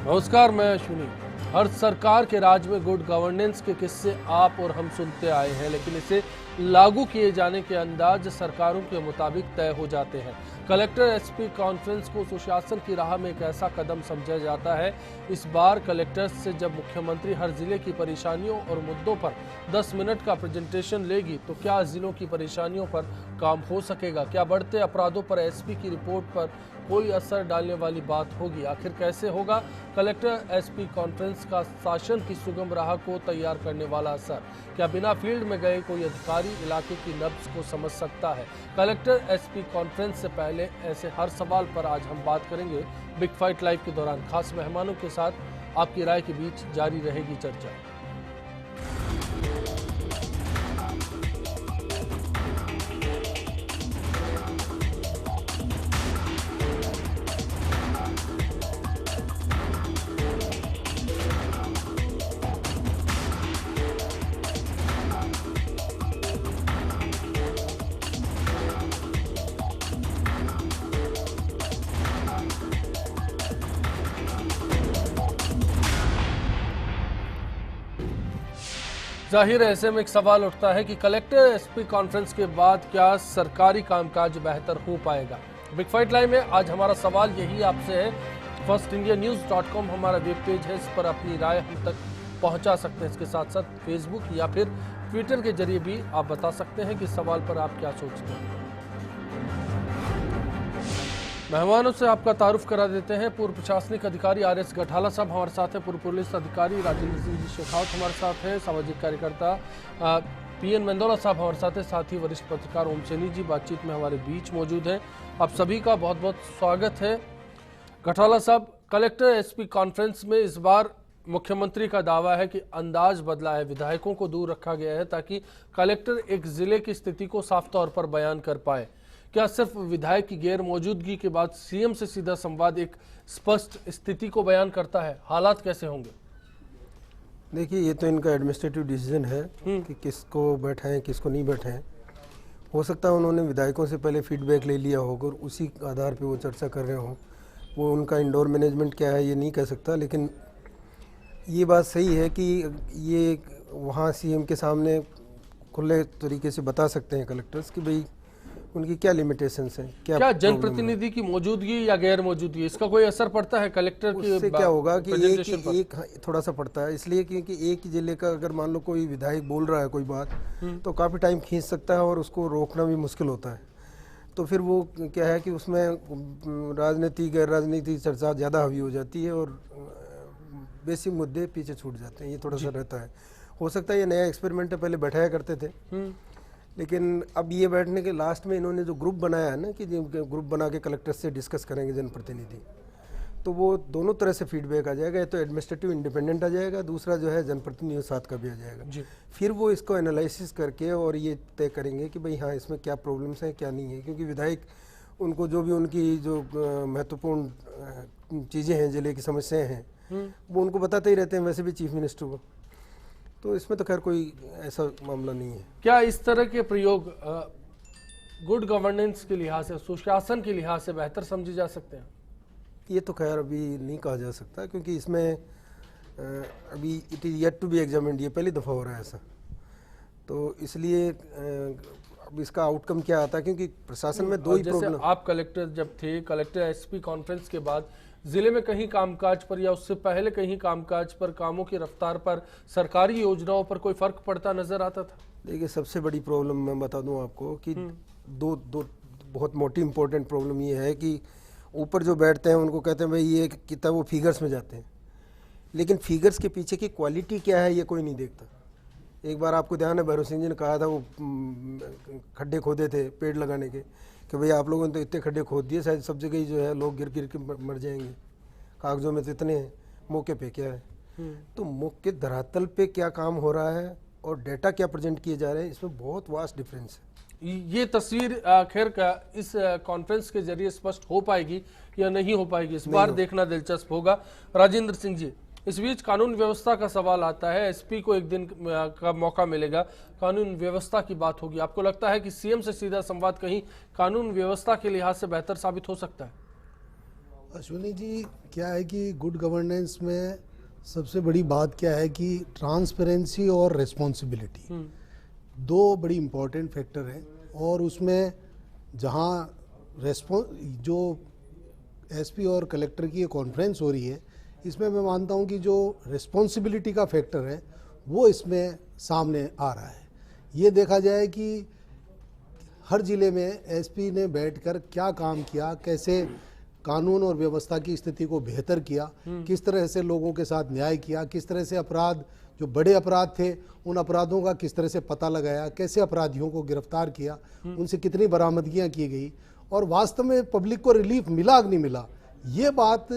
नमस्कार, मैं अश्विनी। हर सरकार के राज में गुड गवर्नेंस के किस्से आप और हम सुनते आए हैं, लेकिन इसे लागू किए जाने के अंदाज सरकारों के मुताबिक तय हो जाते हैं। कलेक्टर एसपी कॉन्फ्रेंस को सुशासन की राह में एक ऐसा कदम समझा जाता है। इस बार कलेक्टर्स से जब मुख्यमंत्री हर जिले की परेशानियों और मुद्दों पर 10 मिनट का प्रेजेंटेशन लेगी, तो क्या जिलों की परेशानियों पर काम हो सकेगा? क्या बढ़ते अपराधों पर एसपी की रिपोर्ट पर कोई असर डालने वाली बात होगी? आखिर कैसे होगा कलेक्टर एसपी कॉन्फ्रेंस का शासन की सुगम राह को तैयार करने वाला असर? क्या बिना फील्ड में गए कोई अधिकारी इलाके की नब्ज को समझ सकता है? कलेक्टर एसपी कॉन्फ्रेंस से पहले ऐसे हर सवाल पर आज हम बात करेंगे बिग फाइट लाइव के दौरान। खास मेहमानों के साथ आपकी राय के बीच जारी रहेगी चर्चा। जाहिर है, ऐसे में एक सवाल उठता है कि कलेक्टर एसपी कॉन्फ्रेंस के बाद क्या सरकारी कामकाज बेहतर हो पाएगा? बिग फाइट लाइव में आज हमारा सवाल यही आपसे है। firstindianews.com हमारा वेब पेज है, इस पर अपनी राय हम तक पहुंचा सकते हैं। इसके साथ साथ फेसबुक या फिर ट्विटर के जरिए भी आप बता सकते हैं कि इस सवाल पर आप क्या सोचते हैं। मेहमानों से आपका तारुफ करा देते हैं। पूर्व प्रशासनिक अधिकारी आर.एस. गठाला साहब हमारे साथ हैं। पूर्व पुलिस अधिकारी राजेंद्र सिंह जी शेखावत हमारे साथ हैं। सामाजिक कार्यकर्ता पी.एन. मेंदोला साहब हमारे साथ हैं। साथ ही वरिष्ठ पत्रकार ओम सैनी जी बातचीत में हमारे बीच मौजूद हैं। आप सभी का बहुत बहुत स्वागत है। गठाला साहब, कलेक्टर एसपी कॉन्फ्रेंस में इस बार मुख्यमंत्री का दावा है कि अंदाज बदला है, विधायकों को दूर रखा गया है ताकि कलेक्टर एक जिले की स्थिति को साफ तौर पर बयान कर पाए। क्या सिर्फ विधायक की गैर मौजूदगी के बाद सीएम से सीधा संवाद एक स्पष्ट स्थिति को बयान करता है? हालात कैसे होंगे? देखिए, ये तो इनका एडमिनिस्ट्रेटिव डिसीजन है कि किसको बैठाएं किसको नहीं बैठाएं। हो सकता है उन्होंने विधायकों से पहले फीडबैक ले लिया होगा और उसी आधार पे वो चर्चा कर रहे हों। वो उनका इंडोर मैनेजमेंट क्या है ये नहीं कह सकता, लेकिन ये बात सही है कि ये वहाँ सीएम के सामने खुले तरीके से बता सकते हैं कलेक्टर्स कि भाई उनकी क्या लिमिटेशंस हैं, क्या जनप्रतिनिधि की मौजूदगी या गैर मौजूदगी, इसका कोई असर पड़ता है कलेक्टर की? उससे क्या होगा कि एक थोड़ा सा पड़ता है, इसलिए क्योंकि एक ही जिले का अगर मान लो कोई विधायक बोल रहा है कोई बात, तो काफ़ी टाइम खींच सकता है और उसको रोकना भी मुश्किल होता है। तो फिर वो क्या है कि उसमें राजनीति गैर राजनीति चर्चा ज़्यादा हावी हो जाती है और बेसिक मुद्दे पीछे छूट जाते हैं। ये थोड़ा सा रहता है। हो सकता है ये नया एक्सपेरिमेंट है, पहले बैठाया करते थे, लेकिन अब ये बैठने के लास्ट में इन्होंने जो ग्रुप बनाया है ना कि ग्रुप बना के कलेक्टर से डिस्कस करेंगे जनप्रतिनिधि, तो वो दोनों तरह से फीडबैक आ जाएगा। तो एडमिनिस्ट्रेटिव इंडिपेंडेंट आ जाएगा, दूसरा जो है जनप्रतिनिधि साथ का भी आ जाएगा। फिर वो इसको एनालिसिस करके और ये तय करेंगे कि भाई हाँ, इसमें क्या प्रॉब्लम्स हैं क्या नहीं है। क्योंकि विधायक उनको जो भी उनकी जो महत्वपूर्ण चीज़ें हैं, जिले की समस्याएँ हैं, वो उनको बताते ही रहते हैं, वैसे भी चीफ मिनिस्टर को। तो इसमें तो खैर कोई ऐसा मामला नहीं है। क्या इस तरह के प्रयोग गुड गवर्नेंस के लिहाज से, सुशासन के लिहाज से बेहतर समझे जा सकते हैं? ये तो खैर अभी नहीं कहा जा सकता, क्योंकि इसमें अभी it is yet to be examined. ये पहली दफ़ा हो रहा है ऐसा, तो इसलिए अब इसका आउटकम क्या आता है, क्योंकि प्रशासन में दो ही प्रॉब्लम। आप कलेक्टर जब थे, कलेक्टर एसपी कॉन्फ्रेंस के बाद जिले में कहीं कामकाज पर या उससे पहले कहीं कामकाज पर, कामों की रफ्तार पर, सरकारी योजनाओं पर कोई फर्क पड़ता नजर आता था? देखिए, सबसे बड़ी प्रॉब्लम मैं बता दूं आपको कि दो बहुत मोटी इंपॉर्टेंट प्रॉब्लम ये है कि ऊपर जो बैठते हैं उनको कहते हैं भाई ये कितना, वो फिगर्स में जाते हैं, लेकिन फिगर्स के पीछे की क्वालिटी क्या है ये कोई नहीं देखता। एक बार आपको ध्यान है, भैरव सिंह जी ने कहा था, वो खड्डे खोदे थे पेड़ लगाने के, कि भाई आप लोगों ने तो इतने खड्डे खोद दिए, शायद सब जगह ही जो है लोग गिर गिर के मर जाएंगे, कागजों में तो इतने हैं, मौके पे क्या है। तो मौके धरातल पे क्या काम हो रहा है और डेटा क्या प्रेजेंट किए जा रहे हैं, इसमें बहुत वास्ट डिफरेंस है। ये तस्वीर खैर का इस कॉन्फ्रेंस के जरिए स्पष्ट हो पाएगी या नहीं हो पाएगी, इस बार देखना दिलचस्प होगा। राजेंद्र सिंह जी, इस बीच कानून व्यवस्था का सवाल आता है। एसपी को एक दिन का मौका मिलेगा, कानून व्यवस्था की बात होगी। आपको लगता है कि सीएम से सीधा संवाद कहीं कानून व्यवस्था के लिहाज से बेहतर साबित हो सकता है? अश्विनी जी, क्या है कि गुड गवर्नेंस में सबसे बड़ी बात क्या है कि ट्रांसपेरेंसी और रिस्पॉन्सिबिलिटी दो बड़ी इम्पोर्टेंट फैक्टर हैं। और उसमें जहाँ जो एसपी और कलेक्टर की ये कॉन्फ्रेंस हो रही है, इसमें मैं मानता हूँ कि जो रिस्पॉन्सिबिलिटी का फैक्टर है वो इसमें सामने आ रहा है। ये देखा जाए कि हर ज़िले में एसपी ने बैठकर क्या काम किया, कैसे कानून और व्यवस्था की स्थिति को बेहतर किया, किस तरह से लोगों के साथ न्याय किया, किस तरह से अपराध, जो बड़े अपराध थे उन अपराधों का किस तरह से पता लगाया, कैसे अपराधियों को गिरफ्तार किया, उनसे कितनी बरामदगियां की गई और वास्तव में पब्लिक को रिलीफ मिला कि नहीं मिला। ये बात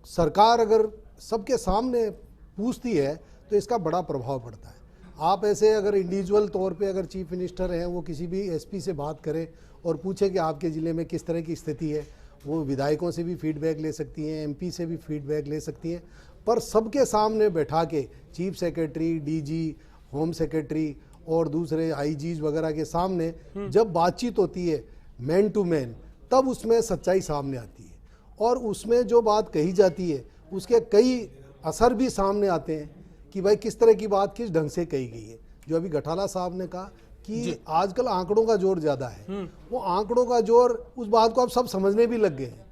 सरकार अगर सबके सामने पूछती है तो इसका बड़ा प्रभाव पड़ता है। आप ऐसे अगर इंडिविजुअल तौर पे अगर चीफ मिनिस्टर हैं, वो किसी भी एसपी से बात करें और पूछे कि आपके ज़िले में किस तरह की स्थिति है, वो विधायकों से भी फीडबैक ले सकती हैं, एमपी से भी फीडबैक ले सकती हैं, पर सबके सामने बैठा के chief secretary, DG, home secretary और दूसरे आईजीज वगैरह के सामने जब बातचीत होती है मैन टू मैन, तब उसमें सच्चाई सामने आती है और उसमें जो बात कही जाती है उसके कई असर भी सामने आते हैं कि भाई किस तरह की बात किस ढंग से कही गई है। जो अभी गठाला साहब ने कहा कि आजकल आंकड़ों का जोर ज्यादा है, वो आंकड़ों का जोर, उस बात को अब सब समझने भी लग गए हैं,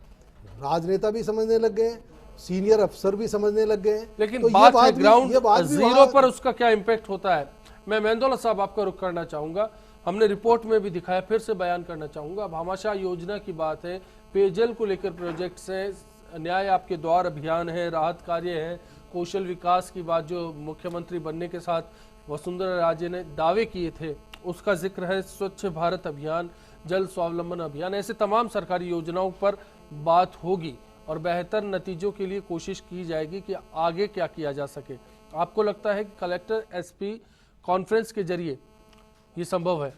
राजनेता भी समझने लग गए हैं, सीनियर अफसर भी समझने लग गए हैं। लेकिन तो बात है ग्राउंड जीरो वहाँ पर उसका क्या इम्पैक्ट होता है। मैं मेहंदौला साहब आपका रुख करना चाहूंगा, हमने रिपोर्ट में भी दिखाया, फिर से बयान करना चाहूंगा। भामाशाह योजना की बात है, पेयजल को लेकर प्रोजेक्ट्स हैं, न्याय आपके द्वार अभियान है, राहत कार्य है, कौशल विकास की बात जो मुख्यमंत्री बनने के साथ वसुंधरा राजे ने दावे किए थे उसका जिक्र है, स्वच्छ भारत अभियान, जल स्वावलंबन अभियान, ऐसे तमाम सरकारी योजनाओं पर बात होगी और बेहतर नतीजों के लिए कोशिश की जाएगी कि आगे क्या किया जा सके। आपको लगता है कि कलेक्टर एसपी कॉन्फ्रेंस के जरिए ये संभव है?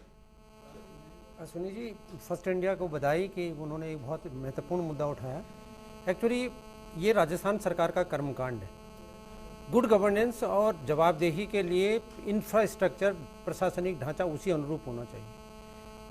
अश्विनी जी, फर्स्ट इंडिया को बधाई कि उन्होंने एक बहुत महत्वपूर्ण मुद्दा उठाया। एक्चुअली ये राजस्थान सरकार का कर्मकांड है। गुड गवर्नेंस और जवाबदेही के लिए इंफ्रास्ट्रक्चर, प्रशासनिक ढांचा उसी अनुरूप होना चाहिए।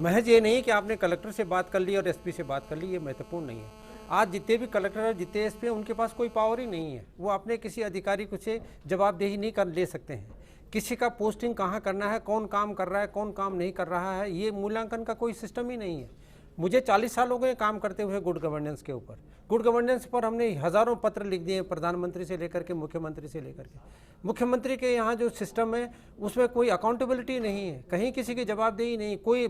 महज ये नहीं कि आपने कलेक्टर से बात कर ली और एसपी से बात कर ली, ये महत्वपूर्ण नहीं है। आज जितने भी कलेक्टर है, जितने एसपी हैं, उनके पास कोई पावर ही नहीं है। वो अपने किसी अधिकारी को से जवाबदेही नहीं कर ले सकते हैं। किसी का पोस्टिंग कहाँ करना है, कौन काम कर रहा है, कौन काम नहीं कर रहा है, ये मूल्यांकन का कोई सिस्टम ही नहीं है। मुझे 40 साल हो गए काम करते हुए गुड गवर्नेंस के ऊपर। गुड गवर्नेंस पर हमने हज़ारों पत्र लिख दिए, प्रधानमंत्री से लेकर के मुख्यमंत्री से लेकर के। मुख्यमंत्री के यहाँ जो सिस्टम है उसमें कोई अकाउंटेबिलिटी नहीं है, कहीं किसी की जवाबदेही नहीं, कोई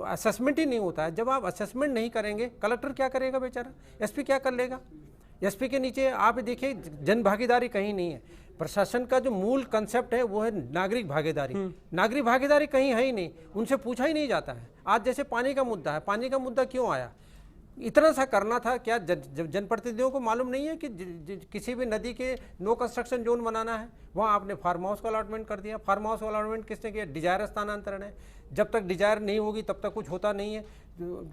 असेसमेंट ही नहीं होता है। जब आप असेसमेंट नहीं करेंगे, कलेक्टर क्या करेगा बेचारा, एसपी क्या कर लेगा? एसपी के नीचे आप देखिए जन भागीदारी कहीं नहीं है। प्रशासन का जो मूल कंसेप्ट है वो है नागरिक भागीदारी। नागरिक भागीदारी कहीं है ही नहीं, उनसे पूछा ही नहीं जाता है। आज जैसे पानी का मुद्दा है, पानी का मुद्दा क्यों आया? इतना सा करना था क्या? जनप्रतिनिधियों को मालूम नहीं है कि किसी भी नदी के नो कंस्ट्रक्शन जोन बनाना है? वहाँ आपने फार्म हाउस का अलॉटमेंट कर दिया। फार्म हाउस का अलॉटमेंट किसने किया? डिजायर स्थानांतरण है। जब तक डिजायर नहीं होगी तब तक कुछ होता नहीं है।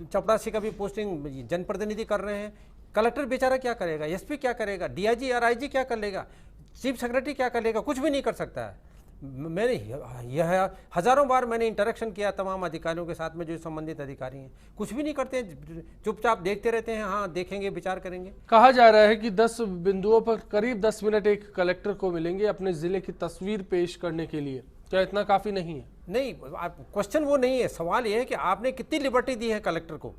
चपरासी का भी पोस्टिंग जनप्रतिनिधि कर रहे हैं। कलेक्टर बेचारा क्या करेगा? एसपी क्या करेगा? डीआईजी और आईजी क्या कर लेगा? चीफ सेक्रेटरी क्या कर लेगा? कुछ भी नहीं कर सकता है। मैंने यह हजारों बार मैंने इंटरेक्शन किया तमाम अधिकारियों के साथ में, जो संबंधित अधिकारी हैं, कुछ भी नहीं करते हैं, चुपचाप देखते रहते हैं। हाँ देखेंगे, विचार करेंगे। कहा जा रहा है कि 10 बिंदुओं पर करीब 10 मिनट एक कलेक्टर को मिलेंगे अपने जिले की तस्वीर पेश करने के लिए। क्या इतना काफी नहीं है? नहीं, क्वेश्चन वो नहीं है। सवाल ये है कि आपने कितनी लिबर्टी दी है कलेक्टर को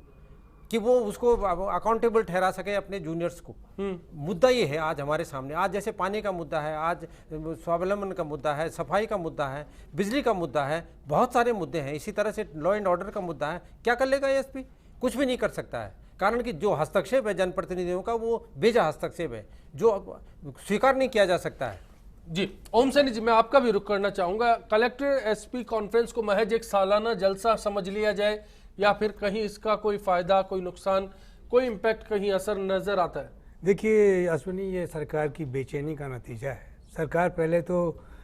कि वो उसको अकाउंटेबल ठहरा सके अपने जूनियर्स को। मुद्दा ये है आज हमारे सामने। आज जैसे पानी का मुद्दा है, आज स्वावलंबन का मुद्दा है, सफाई का मुद्दा है, बिजली का मुद्दा है, बहुत सारे मुद्दे हैं। इसी तरह से लॉ एंड ऑर्डर का मुद्दा है। क्या कर लेगा एसपी? कुछ भी नहीं कर सकता है, कारण कि जो हस्तक्षेप है जनप्रतिनिधियों का वो बेजा हस्तक्षेप है, जो स्वीकार नहीं किया जा सकता है। जी ओम सैनी जी, मैं आपका भी रुख करना चाहूंगा। कलेक्टर एसपी कॉन्फ्रेंस को महज एक सालाना जलसा समझ लिया जाए या फिर कहीं इसका कोई फायदा, कोई नुकसान, कोई इम्पैक्ट, कहीं असर नजर आता है? देखिए अश्विनी, ये सरकार की बेचैनी का नतीजा है। सरकार पहले तो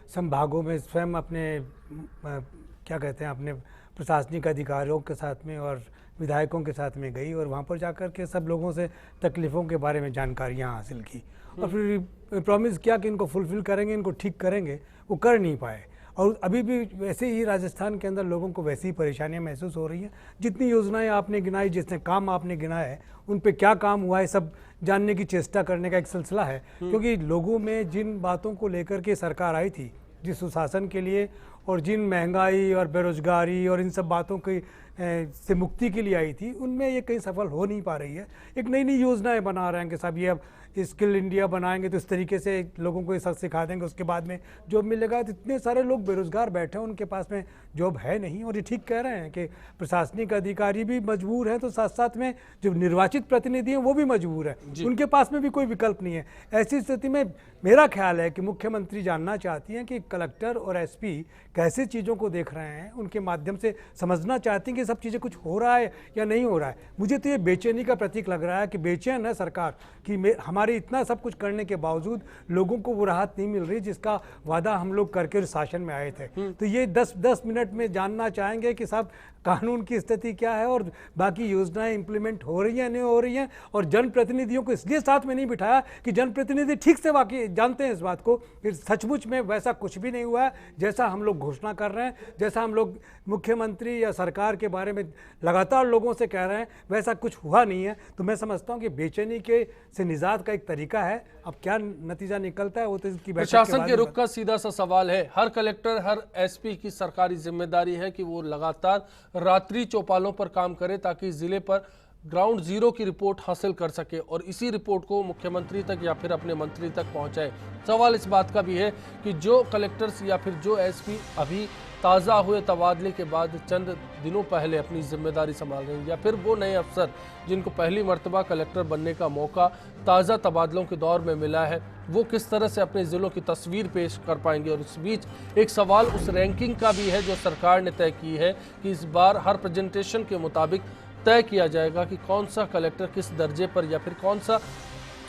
संभागों में स्वयं अपने क्या कहते हैं, अपने प्रशासनिक अधिकारियों के साथ में और विधायकों के साथ में गई और वहाँ पर जाकर के सब लोगों से तकलीफ़ों के बारे में जानकारियाँ हासिल की और फिर प्रॉमिस किया कि इनको फुलफिल करेंगे, इनको ठीक करेंगे। वो कर नहीं पाए और अभी भी वैसे ही राजस्थान के अंदर लोगों को वैसी ही परेशानियां महसूस हो रही हैं। जितनी योजनाएं आपने गिनाई, जितने काम आपने गिनाए हैं, उन पे क्या काम हुआ है सब जानने की चेष्टा करने का एक सिलसिला है। क्योंकि लोगों में जिन बातों को लेकर के सरकार आई थी, जिस सुशासन के लिए, और जिन महंगाई और बेरोजगारी और इन सब बातों की से मुक्ति के लिए आई थी, उनमें ये कहीं सफल हो नहीं पा रही है। एक नई नई योजनाएं बना रहे हैं कि साहब ये अब स्किल इंडिया बनाएंगे तो इस तरीके से लोगों को ये सब सिखा देंगे, उसके बाद में जॉब मिलेगा। तो इतने सारे लोग बेरोजगार बैठे हैं, उनके पास में जॉब है नहीं। और ये ठीक कह रहे हैं कि प्रशासनिक अधिकारी भी मजबूर हैं, तो साथ साथ में जो निर्वाचित प्रतिनिधि हैं वो भी मजबूर है, उनके पास में भी कोई विकल्प नहीं है। ऐसी स्थिति में मेरा ख्याल है कि मुख्यमंत्री जानना चाहती हैं कि कलेक्टर और एसपी कैसे चीज़ों को देख रहे हैं, उनके माध्यम से समझना चाहती हैं कि सब चीज़ें कुछ हो रहा है या नहीं हो रहा है। मुझे तो ये बेचैनी का प्रतीक लग रहा है कि बेचैन है सरकार कि हमारे इतना सब कुछ करने के बावजूद लोगों को वो राहत नहीं मिल रही जिसका वादा हम लोग करके शासन में आए थे। तो ये 10 मिनट में जानना चाहेंगे कि साहब कानून की स्थिति क्या है और बाकी योजनाएं इंप्लीमेंट हो रही हैं नहीं हो रही हैं। और जनप्रतिनिधियों को इसलिए साथ में नहीं बिठाया कि जनप्रतिनिधि ठीक से वाकई जानते हैं इस बात को कि सचमुच में वैसा कुछ भी नहीं हुआ है जैसा हम लोग घोषणा कर रहे हैं, जैसा हम लोग मुख्यमंत्री या सरकार के बारे में लगातार लोगों से कह रहे हैं, वैसा कुछ हुआ नहीं है। तो मैं समझता हूँ कि बेचैनी के से निजात का एक तरीका है। अब क्या नतीजा निकलता है वो तो इसकी प्रशासन के रुख का सीधा सा सवाल है, हर कलेक्टर हर एसपी की सरकारी जिम्मेदारी है कि वो लगातार रात्रि चौपालों पर काम करे ताकि जिले पर ग्राउंड जीरो की रिपोर्ट हासिल कर सके और इसी रिपोर्ट को मुख्यमंत्री तक या फिर अपने मंत्री तक पहुंचाए। सवाल इस बात का भी है कि जो कलेक्टर्स या फिर जो एसपी अभी ताज़ा हुए तबादले के बाद चंद दिनों पहले अपनी जिम्मेदारी संभाल रहे हैं या फिर वो नए अफसर जिनको पहली मर्तबा कलेक्टर बनने का मौका ताज़ा तबादलों के दौर में मिला है, वो किस तरह से अपने ज़िलों की तस्वीर पेश कर पाएंगे। और इस बीच एक सवाल उस रैंकिंग का भी है जो सरकार ने तय की है कि इस बार हर प्रेजेंटेशन के मुताबिक तय किया जाएगा कि कौन सा कलेक्टर किस दर्जे पर या फिर कौन सा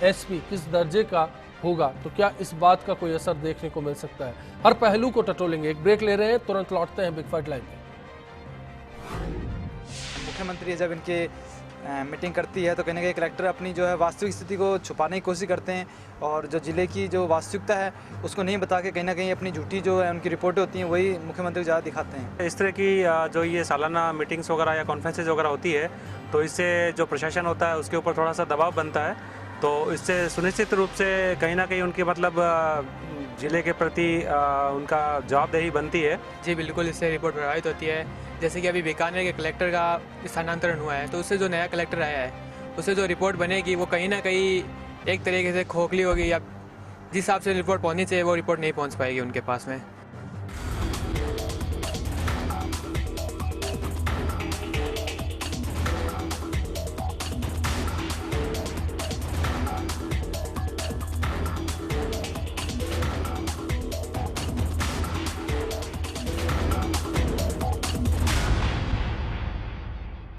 एसपी किस दर्जे का होगा। तो क्या इस बात का कोई असर देखने को मिल सकता है, हर पहलू को टटोलेंगे। एक ब्रेक ले रहे हैं, तुरंत लौटते हैं बिग फाइट लाइव में। मुख्यमंत्री जब इनके मीटिंग करती है तो कहीं ना कहीं कलेक्टर अपनी जो है वास्तविक स्थिति को छुपाने की कोशिश करते हैं और जो ज़िले की जो वास्तविकता है उसको नहीं बता के कहीं ना कहीं अपनी झूठी जो है उनकी रिपोर्टें होती हैं वही मुख्यमंत्री को ज़्यादा दिखाते हैं। इस तरह की जो ये सालाना मीटिंग्स वगैरह या कॉन्फ्रेंसेज वगैरह होती है तो इससे जो प्रशासन होता है उसके ऊपर थोड़ा सा दबाव बनता है, तो इससे सुनिश्चित रूप से कहीं ना कहीं उनकी मतलब ज़िले के प्रति उनका जवाबदेही बनती है। जी बिल्कुल, इससे रिपोर्ट प्रभावित होती है। जैसे कि अभी बीकानेर के कलेक्टर का स्थानांतरण हुआ है तो उससे जो नया कलेक्टर आया है उससे जो रिपोर्ट बनेगी वो कहीं ना कहीं एक तरीके से खोखली होगी या जिस हिसाब से रिपोर्ट पहुंचनी चाहिए वो रिपोर्ट नहीं पहुंच पाएगी उनके पास में।